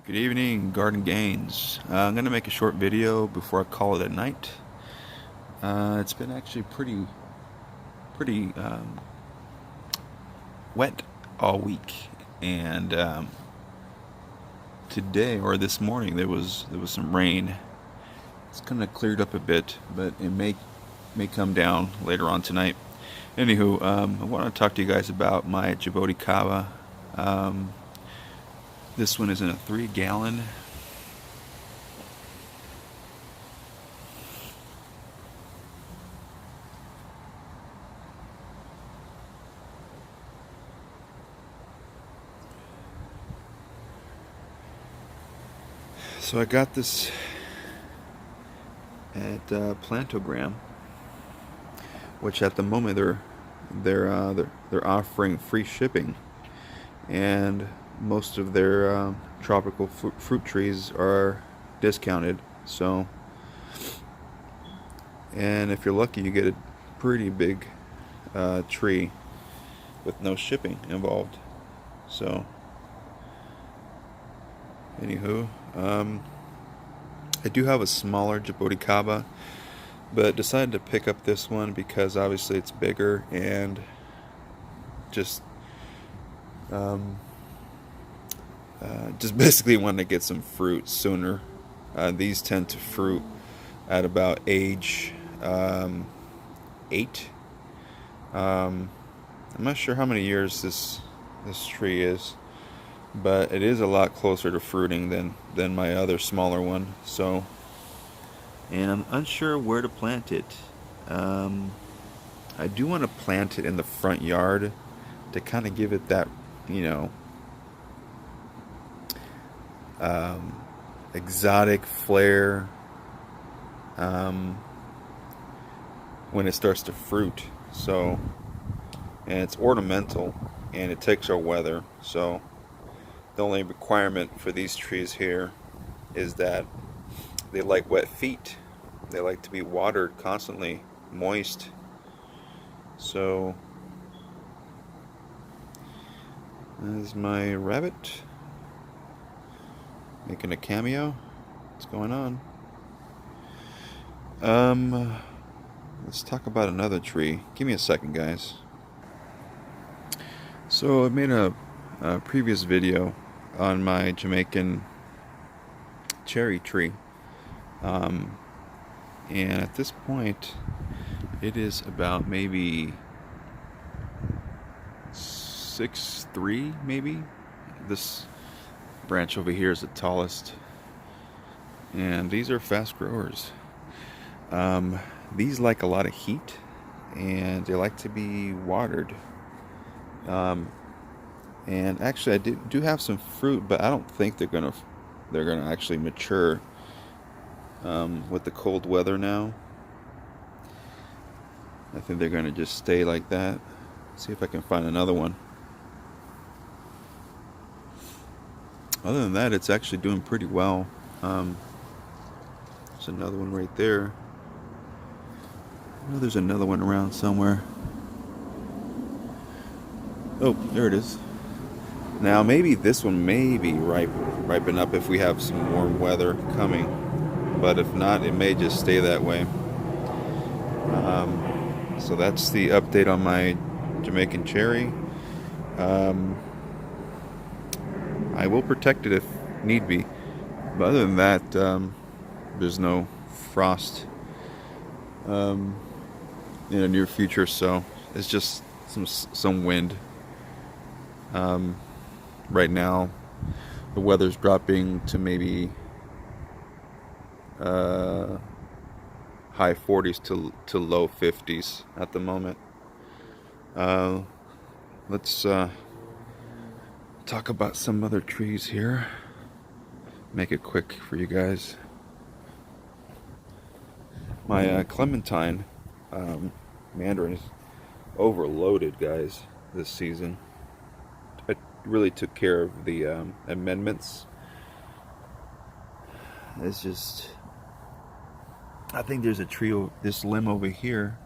Good evening, Garden Gains. I'm going to make a short video before I call it a night. It's been actually pretty wet all week, and today or this morning there was some rain. It's kind of cleared up a bit, but it may come down later on tonight. Anywho, I want to talk to you guys about my Sapote kava. This one is in a 3-gallon. So I got this at Plantogram, which at the moment they're offering free shipping, and most of their tropical fruit trees are discounted. So, and if you're lucky, you get a pretty big tree with no shipping involved. So, anywho, I do have a smaller Sapote kava, but decided to pick up this one because obviously it's bigger and just basically wanted to get some fruit sooner. These tend to fruit at about age 8. I'm not sure how many years this tree is, but it is a lot closer to fruiting than my other smaller one. So, and I'm unsure where to plant it. I do want to plant it in the front yard to kind of give it that, exotic flair when it starts to fruit. So, and it's ornamental and it takes our weather. So the only requirement for these trees here is that they like wet feet. They like to be watered constantly, moist. So there's my rabbit making a cameo. What's going on? Let's talk about another tree. Give me a second, guys. So I made a previous video on my Jamaican cherry tree, and at this point it is about maybe 6'3", maybe. This branch over here is the tallest, and these are fast growers. These like a lot of heat, and they like to be watered. And actually, I do have some fruit, but I don't think they're gonna actually mature with the cold weather now. I think they're gonna just stay like that. See if I can find another one. Other than that, it's actually doing pretty well. There's another one right there. I know there's another one around somewhere. Oh, there it is. Now maybe this one may be ripen up if we have some warm weather coming, but if not, it may just stay that way. So that's the update on my Jamaican cherry. I will protect it if need be, but other than that, there's no frost in the near future, so it's just some wind. Right now, the weather's dropping to maybe high 40s to low 50s at the moment. Let's talk about some other trees here. Make it quick for you guys. My clementine Mandarin is overloaded, guys, this season. I really took care of the amendments. It's just, I think there's a tree, this limb over here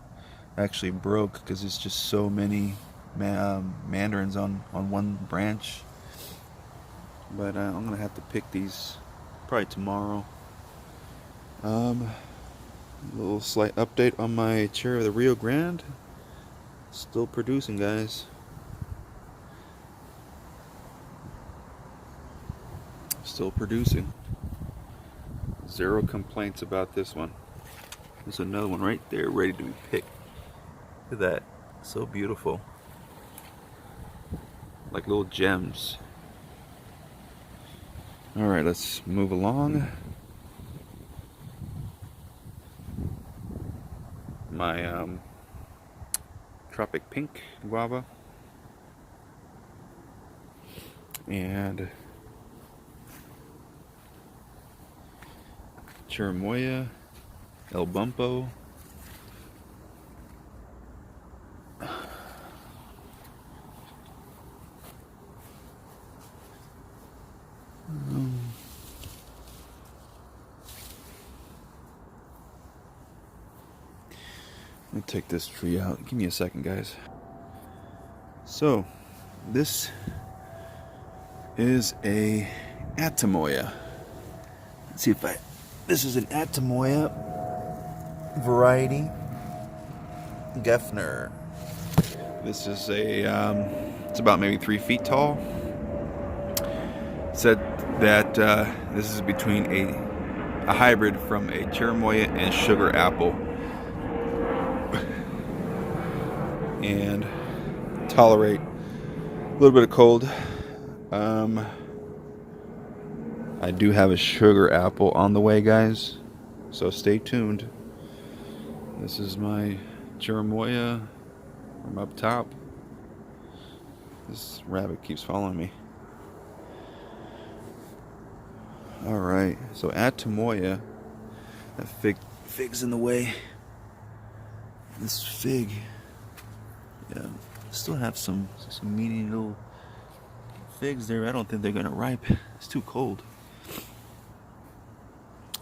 actually broke because it's just so many mandarins on one branch. but I'm gonna have to pick these probably tomorrow. A little slight update on my cherry of the Rio Grande. Still producing, guys. Still producing. Zero complaints about this one. There's another one right there ready to be picked. Look at that. So beautiful. Like little gems. Alright, let's move along. My Tropic Pink guava. And Tomoya, El Bumpo. Let me take this tree out. Give me a second, guys. So, this is a Tomoya. Let's see if this is an Tomoya variety. Geffner. This is it's about maybe 3 feet tall. Said that this is between a hybrid from a Tomoya and sugar apple. And tolerate a little bit of cold. I do have a sugar apple on the way, guys, so stay tuned. This is my Tomoya from up top. This rabbit keeps following me. Alright, so at Tomoya, that fig's in the way. This fig, yeah, still have some meaty little figs there. I don't think they're gonna ripe. It's too cold.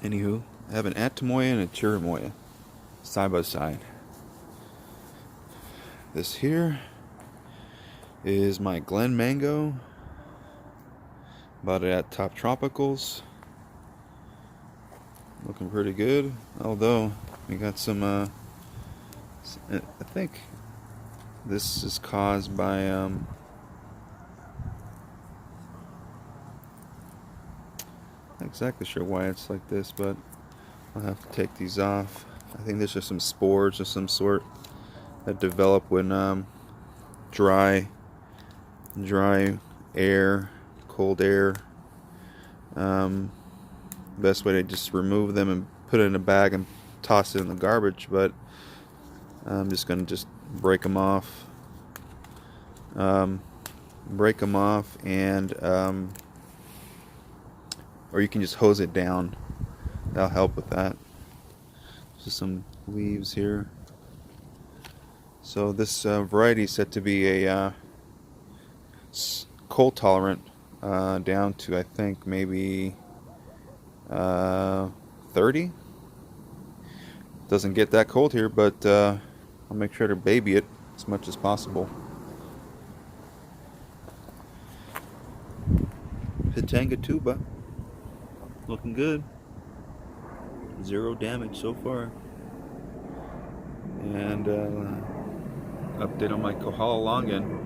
Anywho, I have an Tomoya and a Tomoya side by side. This here is my Glen mango. Bought it at Top Tropicals. Looking pretty good. Although we got some I think this is caused by not exactly sure why it's like this, but I'll have to take these off. I think there's just some spores of some sort that develop when dry air, cold air. Best way to just remove them and put it in a bag and toss it in the garbage, but I'm just gonna break them off. And or you can just hose it down. That'll help with that. Just some leaves here. So this variety is said to be a cold tolerant down to, I think, maybe 30. Doesn't get that cold here, but I'll make sure to baby it as much as possible. Pitanga tuba, looking good. 0 damage so far. And update on my Kohala longan.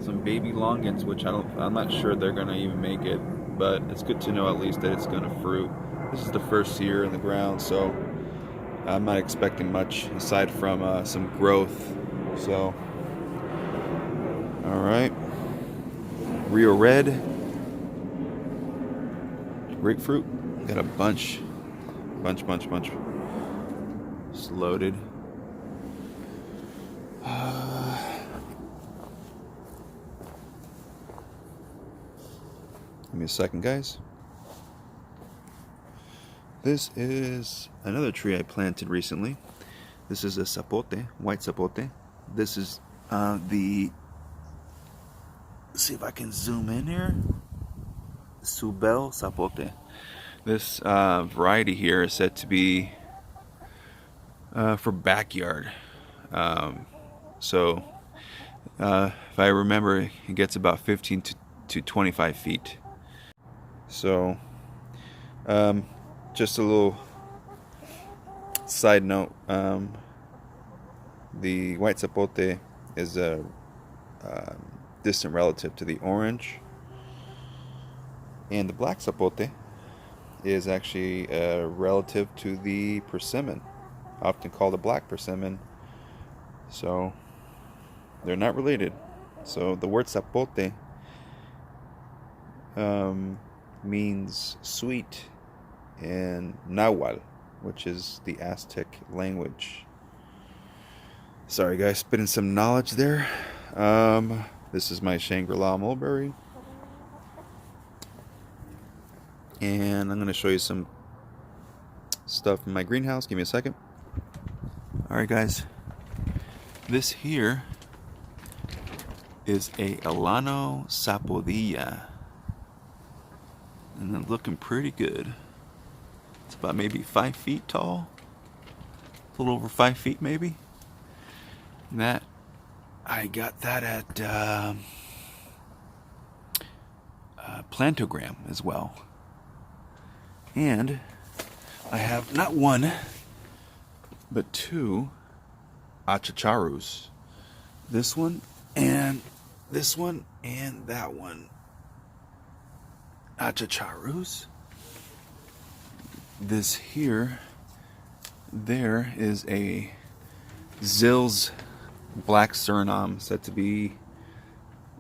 Some baby longans, which I'm not sure they're gonna even make it, but it's good to know at least that it's gonna fruit. This is the first year in the ground, so I'm not expecting much aside from some growth. So, all right, Rio Red, grapefruit. Got a bunch. Just loaded. Give me a second, guys. This is another tree I planted recently. This is a Sapote, white Sapote. This is let's see if I can zoom in here. Subel Sapote. This variety here is said to be for backyard. So if I remember, it gets about 15 to 25 feet. So, just a little side note. The white sapote is a distant relative to the orange, and the black sapote is actually a relative to the persimmon, often called a black persimmon. So they're not related. So the word sapote means sweet in Nahuatl, which is the Aztec language. Sorry guys, spitting some knowledge there. This is my Shangri-La mulberry, and I'm going to show you some stuff in my greenhouse. Give me a second. Alright guys, this here is a Alano Sapodilla, and it's looking pretty good. It's about maybe 5 feet tall, a little over 5 feet maybe. And that, I got that at Plantogram as well. And I have not one, but 2 achicharus. This one and this one and that one. Achicharus. This here, there is a Zill's black Suriname, said to be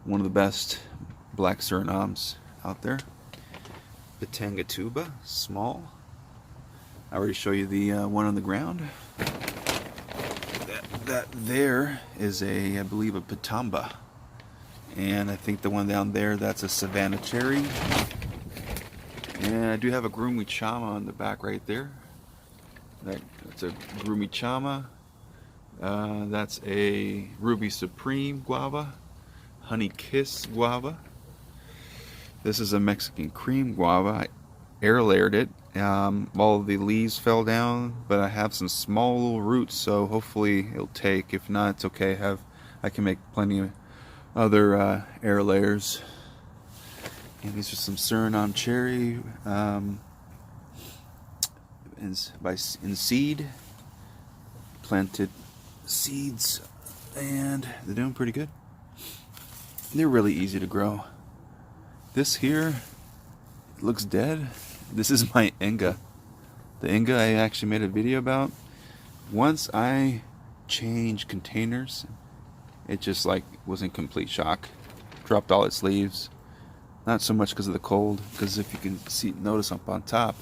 one of the best black Surinames out there. Batangatuba, small. I already showed you the one on the ground. That there is a, I believe, a Patamba. And I think the one down there, that's a Savannah cherry. And I do have a Groomy Chama on the back right there. That's a Groomy Chama. That's a Ruby Supreme guava, Honey Kiss guava. This is a Mexican cream guava. I air layered it. All of the leaves fell down, but I have some small little roots, so hopefully it'll take. If not, it's okay. I can make plenty of other air layers. And these are some Suriname cherry in seed, planted seeds, and they're doing pretty good. They're really easy to grow. This here looks dead. This is my Inga. The Inga I actually made a video about. Once I changed containers, it just like was in complete shock. Dropped all its leaves. Not so much because of the cold, because if you can notice up on top,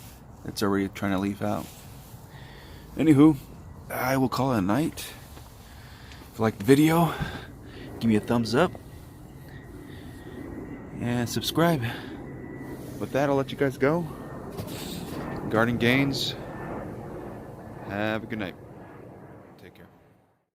it's already trying to leaf out. Anywho, I will call it a night. If you like the video, give me a thumbs up and subscribe. With that, I'll let you guys go. Garden Gains. Have a good night.